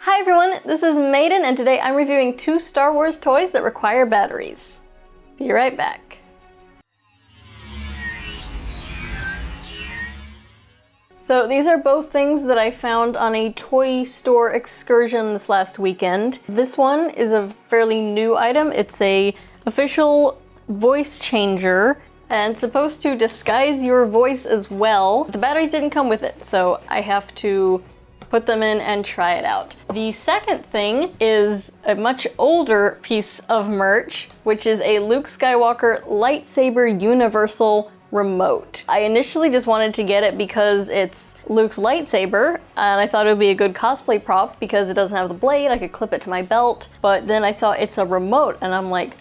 Hi everyone, this is Maeden, and today I'm reviewing 2 Star Wars toys that require batteries. Be right back. So these are both things that I found on a toy store excursion this last weekend. This one is a fairly new item. It's a official voice changer, and it's supposed to disguise your voice as well. The batteries didn't come with it, so I have to put them in and try it out. The second thing is a much older piece of merch, which is a Luke Skywalker lightsaber universal remote. I initially just wanted to get it because it's Luke's lightsaber, and I thought it would be a good cosplay prop because it doesn't have the blade. I could clip it to my belt, but then I saw it's a remote and I'm like,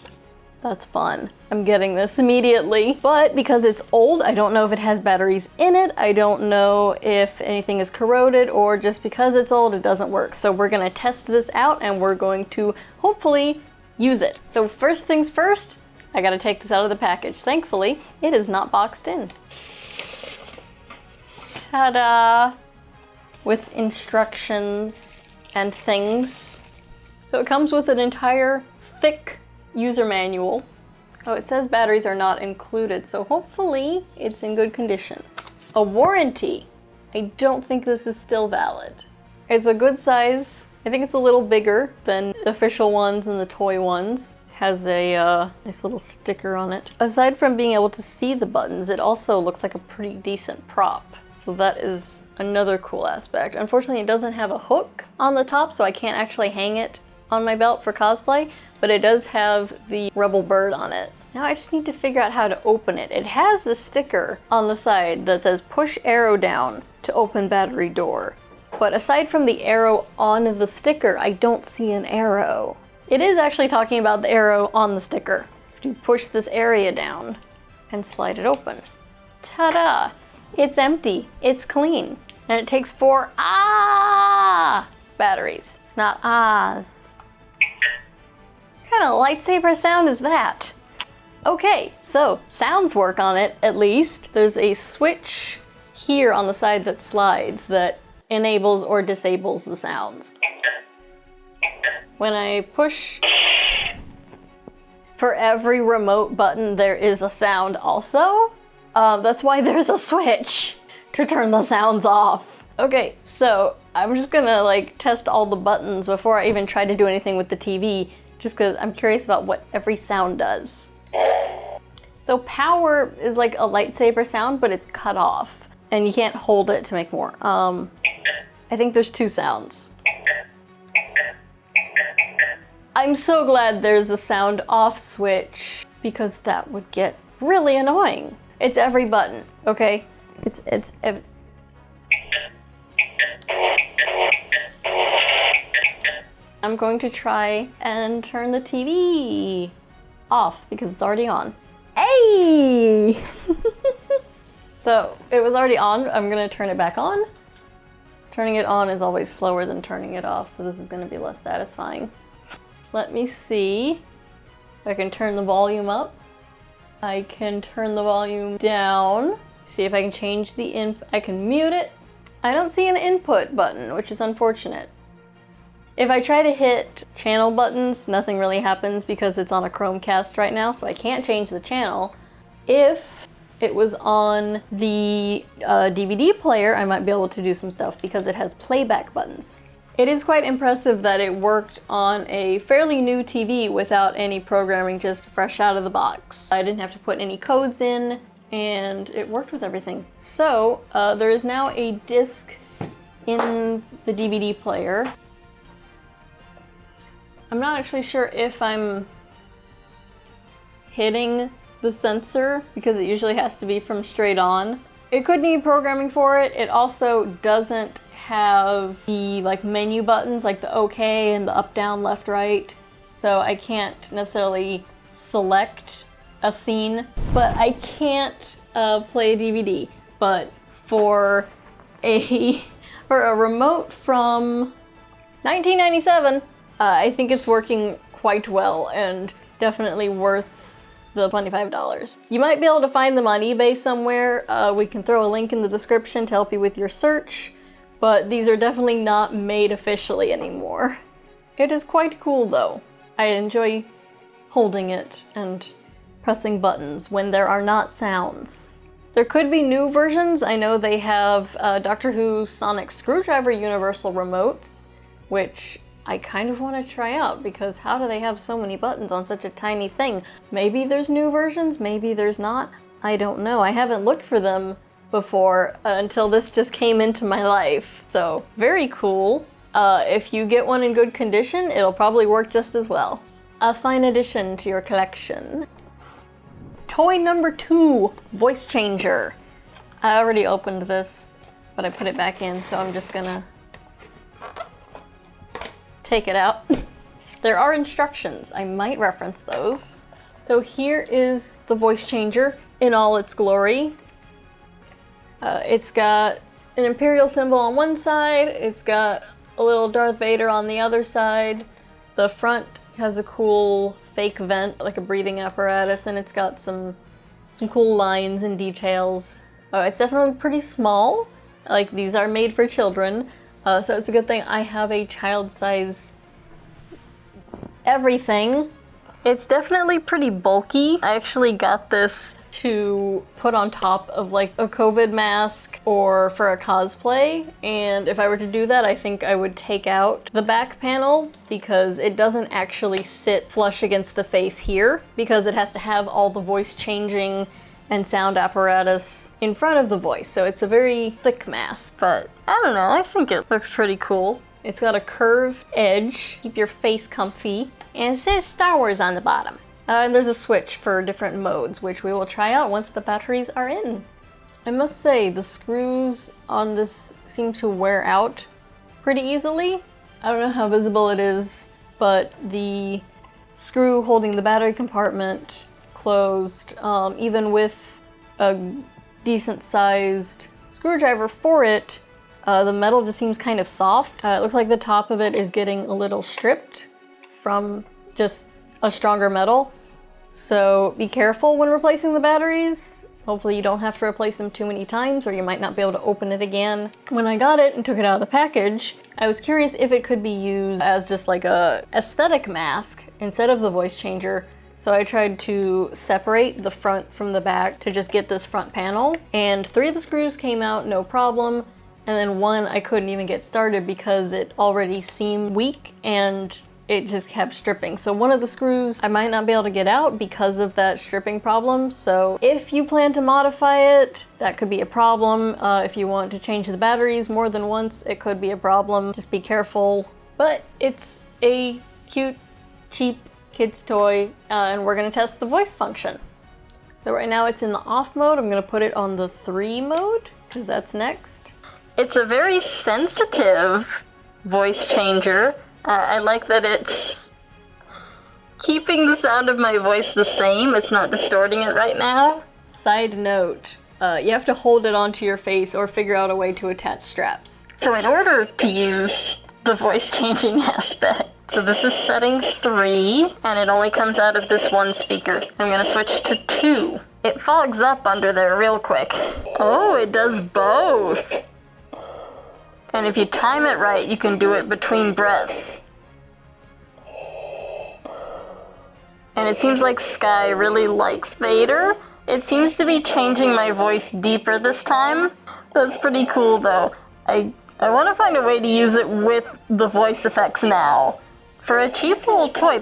that's fun. I'm getting this immediately. But because it's old, I don't know if it has batteries in it. I don't know if anything is corroded, or just because it's old, it doesn't work. So we're gonna test this out and we're going to hopefully use it. So first things first, I gotta take this out of the package. Thankfully, it is not boxed in. Ta-da! With instructions and things. So it comes with an entire thick user manual. Oh, it says batteries are not included, so hopefully it's in good condition. A warranty. I don't think this is still valid. It's a good size. I think it's a little bigger than the official ones and the toy ones. Has a nice little sticker on it. Aside from being able to see the buttons, it also looks like a pretty decent prop. So that is another cool aspect. Unfortunately, it doesn't have a hook on the top, so I can't actually hang it on my belt for cosplay, but it does have the Rebel bird on it. Now I just need to figure out how to open it. It has the sticker on the side that says push arrow down to open battery door. But aside from the arrow on the sticker, I don't see an arrow. It is actually talking about the arrow on the sticker. You push this area down and slide it open. Ta-da! It's empty, it's clean, and it takes 4 batteries, not ahs. What kind of lightsaber sound is that? Okay, so sounds work on it at least. There's a switch here on the side that slides that enables or disables the sounds. When I push, for every remote button there is a sound also. That's why there's a switch to turn the sounds off. Okay, so I'm just gonna test all the buttons before I even try to do anything with the TV, just because I'm curious about what every sound does. So power is like a lightsaber sound, but it's cut off, and you can't hold it to make more. I think there's 2 sounds. I'm so glad there's a sound off switch, because that would get really annoying. It's every button, okay? I'm going to try and turn the TV off because it's already on. Hey! So it was already on. I'm gonna turn it back on. Turning it on is always slower than turning it off, so this is gonna be less satisfying. Let me see if I can turn the volume up. I can turn the volume down. See if I can change the I can mute it. I don't see an input button, which is unfortunate. If I try to hit channel buttons, nothing really happens because it's on a Chromecast right now, so I can't change the channel. If it was on the DVD player, I might be able to do some stuff because it has playback buttons. It is quite impressive that it worked on a fairly new TV without any programming, just fresh out of the box. I didn't have to put any codes in, and it worked with everything. So there is now a disc in the DVD player. I'm not actually sure if I'm hitting the sensor because it usually has to be from straight on. It could need programming for it. It also doesn't have the menu buttons like the OK and the up, down, left, right. So I can't necessarily select a scene, but I can't play a DVD. But for a remote from 1997, I think it's working quite well and definitely worth the $25. You might be able to find them on eBay somewhere. We can throw a link in the description to help you with your search. but these are definitely not made officially anymore. It is quite cool though. I enjoy holding it and pressing buttons when there are not sounds. There could be new versions. I know they have Doctor Who Sonic Screwdriver Universal remotes, which I kind of want to try out because how do they have so many buttons on such a tiny thing? Maybe there's new versions, maybe there's not. I don't know. I haven't looked for them before until this just came into my life. So very cool. If you get one in good condition, it'll probably work just as well. A fine addition to your collection. Toy number 2, voice changer. I already opened this, but I put it back in, so I'm just gonna take it out. There are instructions. I might reference those. So here is the voice changer in all its glory. It's got an Imperial symbol on one side, it's got a little Darth Vader on the other side. The front has a cool fake vent, like a breathing apparatus, and it's got some cool lines and details. It's definitely pretty small. Like, these are made for children, so it's a good thing I have a child-size everything. It's definitely pretty bulky. I actually got this to put on top of like a COVID mask or for a cosplay, and if I were to do that, I think I would take out the back panel because it doesn't actually sit flush against the face here because it has to have all the voice changing and sound apparatus in front of the voice, so it's a very thick mask, but I don't know, I think it looks pretty cool. It's got a curved edge, keep your face comfy, and it says Star Wars on the bottom. And there's a switch for different modes, which we will try out once the batteries are in. I must say, the screws on this seem to wear out pretty easily. I don't know how visible it is, but the screw holding the battery compartment closed, even with a decent-sized screwdriver for it, the metal just seems kind of soft. It looks like the top of it is getting a little stripped from just a stronger metal. So be careful when replacing the batteries. Hopefully you don't have to replace them too many times or you might not be able to open it again. When I got it and took it out of the package, I was curious if it could be used as just like a aesthetic mask instead of the voice changer. So I tried to separate the front from the back to just get this front panel, and 3 of the screws came out no problem. And then one I couldn't even get started because it already seemed weak and it just kept stripping. So one of the screws I might not be able to get out because of that stripping problem. So if you plan to modify it, that could be a problem. If you want to change the batteries more than once, it could be a problem. Just be careful. But it's a cute, cheap kid's toy, and we're gonna test the voice function. So right now it's in the off mode. I'm gonna put it on the 3 mode because that's next. It's a very sensitive voice changer. I like that it's keeping the sound of my voice the same. It's not distorting it right now. Side note, you have to hold it onto your face or figure out a way to attach straps. So in order to use the voice changing aspect, so this is setting 3, and it only comes out of this one speaker. I'm gonna switch to 2. It fogs up under there real quick. Oh, it does both. And if you time it right, you can do it between breaths. And it seems like Sky really likes Vader. It seems to be changing my voice deeper this time. That's pretty cool though. I want to find a way to use it with the voice effects now. For a cheap little toy,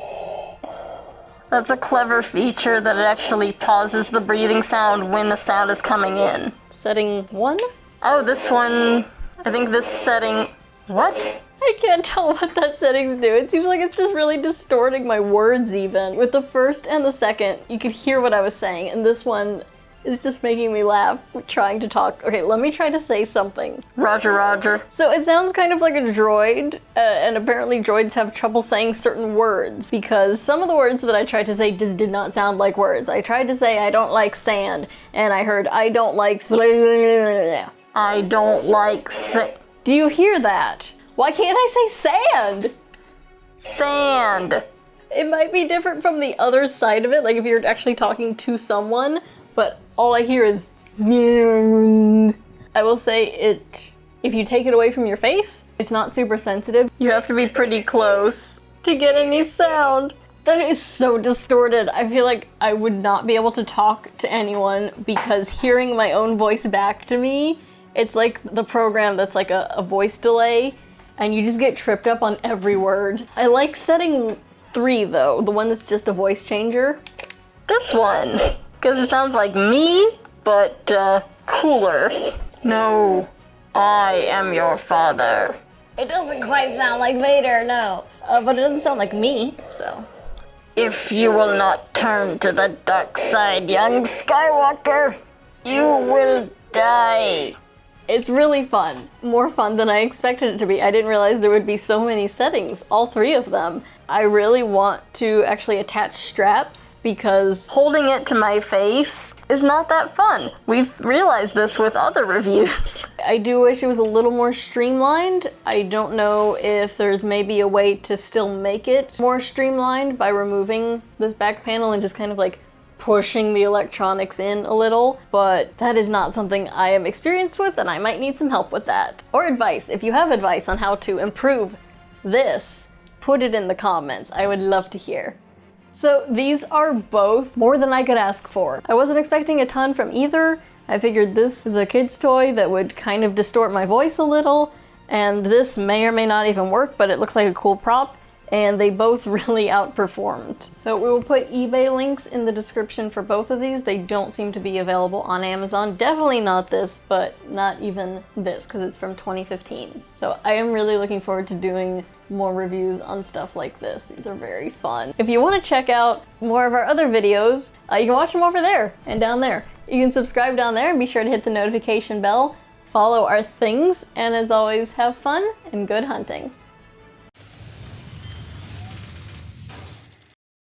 that's a clever feature that it actually pauses the breathing sound when the sound is coming in. Setting 1? Oh, this one... I think this setting... What? I can't tell what that settings do. It seems like it's just really distorting my words even. With the first and the second, you could hear what I was saying, and this one is just making me laugh trying to talk. Okay, let me try to say something. Roger, roger. So it sounds kind of like a droid, and apparently droids have trouble saying certain words because some of the words that I tried to say just did not sound like words. I tried to say I don't like sand, and I heard I don't like... I don't like Do you hear that? Why can't I say sand? Sand. It might be different from the other side of it, like if you're actually talking to someone, but all I hear is... I will say it if you take it away from your face, it's not super sensitive. You have to be pretty close to get any sound. That is so distorted. I feel like I would not be able to talk to anyone because hearing my own voice back to me, it's like the program that's like a voice delay, and you just get tripped up on every word. I like setting 3 though, the one that's just a voice changer. This one, because it sounds like me, but cooler. No, I am your father. It doesn't quite sound like Vader, no. But it doesn't sound like me, so. If you will not turn to the dark side, young Skywalker, you will die. It's really fun. More fun than I expected it to be. I didn't realize there would be so many settings, all 3 of them. I really want to actually attach straps because holding it to my face is not that fun. We've realized this with other reviews. I do wish it was a little more streamlined. I don't know if there's maybe a way to still make it more streamlined by removing this back panel and just kind of like pushing the electronics in a little, but that is not something I am experienced with, and I might need some help with that. Or advice. If you have advice on how to improve this, put it in the comments. I would love to hear. So these are both more than I could ask for. I wasn't expecting a ton from either. I figured this is a kid's toy that would kind of distort my voice a little, and this may or may not even work, but it looks like a cool prop. And they both really outperformed. So we will put eBay links in the description for both of these. They don't seem to be available on Amazon. Definitely not this, but not even this, because it's from 2015. So I am really looking forward to doing more reviews on stuff like this. These are very fun. If you want to check out more of our other videos, you can watch them over there and down there. You can subscribe down there and be sure to hit the notification bell, follow our things, and as always, have fun and good hunting.